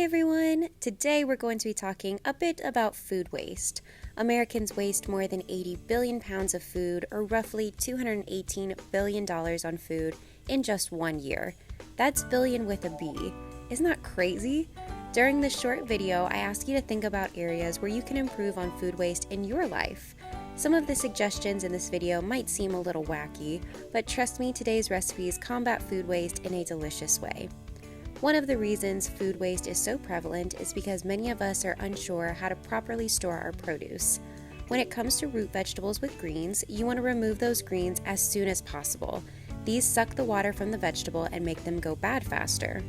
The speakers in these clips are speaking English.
Hi everyone! Today we're going to be talking a bit about food waste. Americans waste more than 80 billion pounds of food, or roughly $218 billion on food in just 1 year. That's billion with a B. Isn't that crazy? During this short video, I ask you to think about areas where you can improve on food waste in your life. Some of the suggestions in this video might seem a little wacky, but trust me, today's recipes combat food waste in a delicious way. One of the reasons food waste is so prevalent is because many of us are unsure how to properly store our produce. When it comes to root vegetables with greens, you want to remove those greens as soon as possible. These suck the water from the vegetable and make them go bad faster.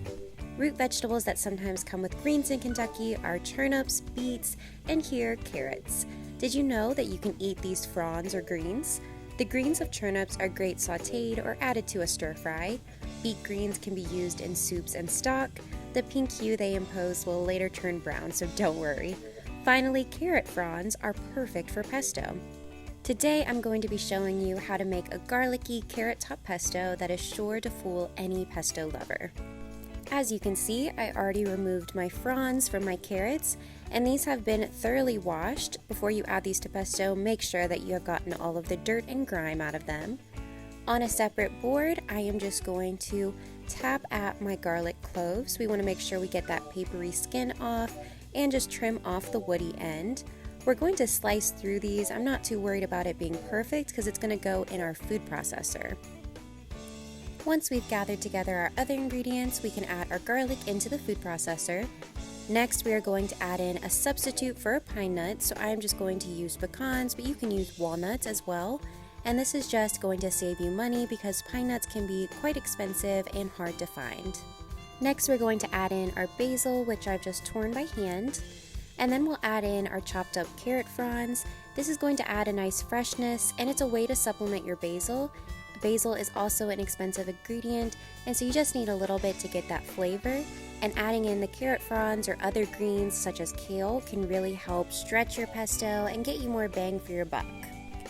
Root vegetables that sometimes come with greens in Kentucky are turnips, beets, and here, carrots. Did you know that you can eat these fronds or greens? The greens of turnips are great sautéed or added to a stir fry. Beet greens can be used in soups and stock. The pink hue they impose will later turn brown, so don't worry. Finally, carrot fronds are perfect for pesto. Today I'm going to be showing you how to make a garlicky carrot top pesto that is sure to fool any pesto lover. As you can see, I already removed my fronds from my carrots, and these have been thoroughly washed. Before you add these to pesto, make sure that you have gotten all of the dirt and grime out of them. On a separate board, I am just going to tap at my garlic cloves. We want to make sure we get that papery skin off and just trim off the woody end. We're going to slice through these. I'm not too worried about it being perfect because it's going to go in our food processor. Once we've gathered together our other ingredients, we can add our garlic into the food processor. Next, we are going to add in a substitute for a pine nut, so I'm just going to use pecans, but you can use walnuts as well. And this is just going to save you money because pine nuts can be quite expensive and hard to find. Next, we're going to add in our basil, which I've just torn by hand. And then we'll add in our chopped up carrot fronds. This is going to add a nice freshness, and it's a way to supplement your basil. Basil is also an expensive ingredient, and so you just need a little bit to get that flavor. And adding in the carrot fronds or other greens such as kale can really help stretch your pesto and get you more bang for your buck.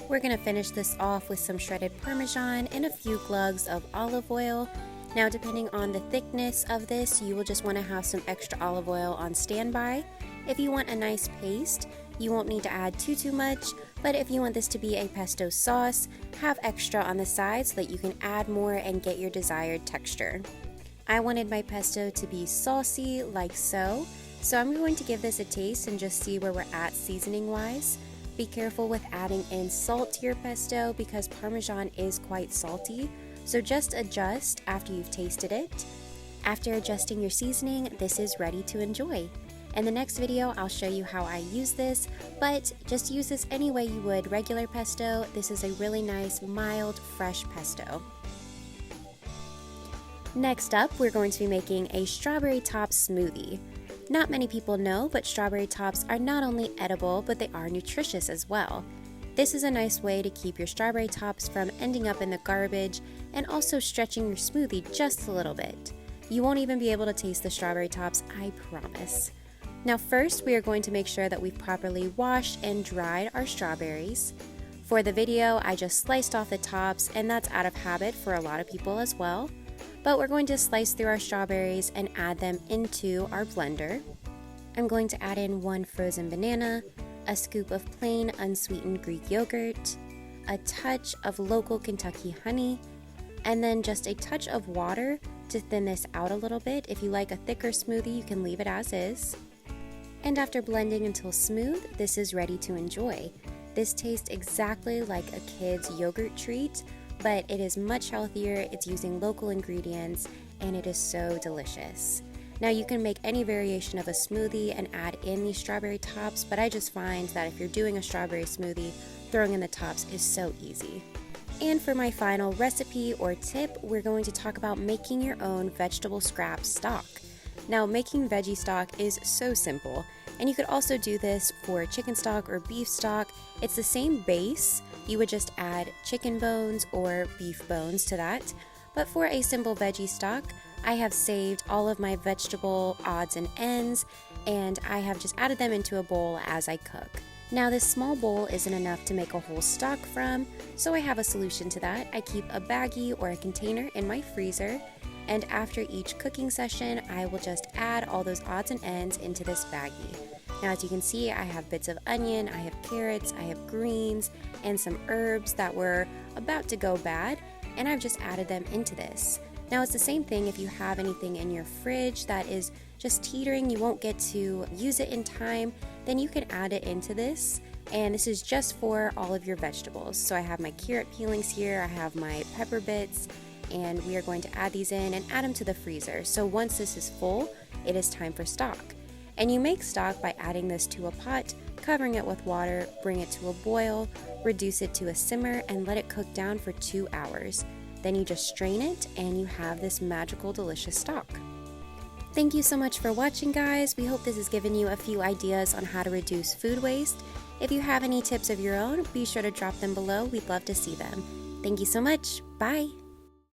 We're going to finish this off with some shredded Parmesan and a few glugs of olive oil. Now, depending on the thickness of this, you will just want to have some extra olive oil on standby. If you want a nice paste, you won't need to add too much, but if you want this to be a pesto sauce, have extra on the side so that you can add more and get your desired texture. I wanted my pesto to be saucy like so I'm going to give this a taste and just see where we're at seasoning wise. Be careful with adding in salt to your pesto because Parmesan is quite salty, so just adjust after you've tasted it. After adjusting your seasoning, this is ready to enjoy. In the next video, I'll show you how I use this, but just use this any way you would regular pesto. This is a really nice, mild, fresh pesto. Next up, we're going to be making a Strawberry Top Smoothie. Not many people know, but strawberry tops are not only edible, but they are nutritious as well. This is a nice way to keep your strawberry tops from ending up in the garbage and also stretching your smoothie just a little bit. You won't even be able to taste the strawberry tops, I promise. Now first, we are going to make sure that we've properly washed and dried our strawberries. For the video, I just sliced off the tops, and that's out of habit for a lot of people as well. But we're going to slice through our strawberries and add them into our blender. I'm going to add in 1 frozen banana, a scoop of plain unsweetened Greek yogurt, a touch of local Kentucky honey, and then just a touch of water to thin this out a little bit. If you like a thicker smoothie, you can leave it as is. And after blending until smooth, this is ready to enjoy. This tastes exactly like a kid's yogurt treat, but it is much healthier, it's using local ingredients, and it is so delicious. Now you can make any variation of a smoothie and add in these strawberry tops, but I just find that if you're doing a strawberry smoothie, throwing in the tops is so easy. And for my final recipe or tip, we're going to talk about making your own vegetable scrap stock. Now, making veggie stock is so simple, and you could also do this for chicken stock or beef stock. It's the same base. You would just add chicken bones or beef bones to that. But for a simple veggie stock, I have saved all of my vegetable odds and ends, and I have just added them into a bowl as I cook. Now, this small bowl isn't enough to make a whole stock from, so I have a solution to that. I keep a baggie or a container in my freezer, And after each cooking session, I will just add all those odds and ends into this baggie. Now, as you can see, I have bits of onion, I have carrots, I have greens, and some herbs that were about to go bad, and I've just added them into this. Now, it's the same thing if you have anything in your fridge that is just teetering, you won't get to use it in time, then you can add it into this. And this is just for all of your vegetables. So I have my carrot peelings here, I have my pepper bits, and we are going to add these in and add them to the freezer. So once this is full, it is time for stock. And you make stock by adding this to a pot, covering it with water, bring it to a boil, reduce it to a simmer, and let it cook down for 2 hours. Then you just strain it, and you have this magical, delicious stock. Thank you so much for watching, guys. We hope this has given you a few ideas on how to reduce food waste. If you have any tips of your own, be sure to drop them below. We'd love to see them. Thank you so much. Bye.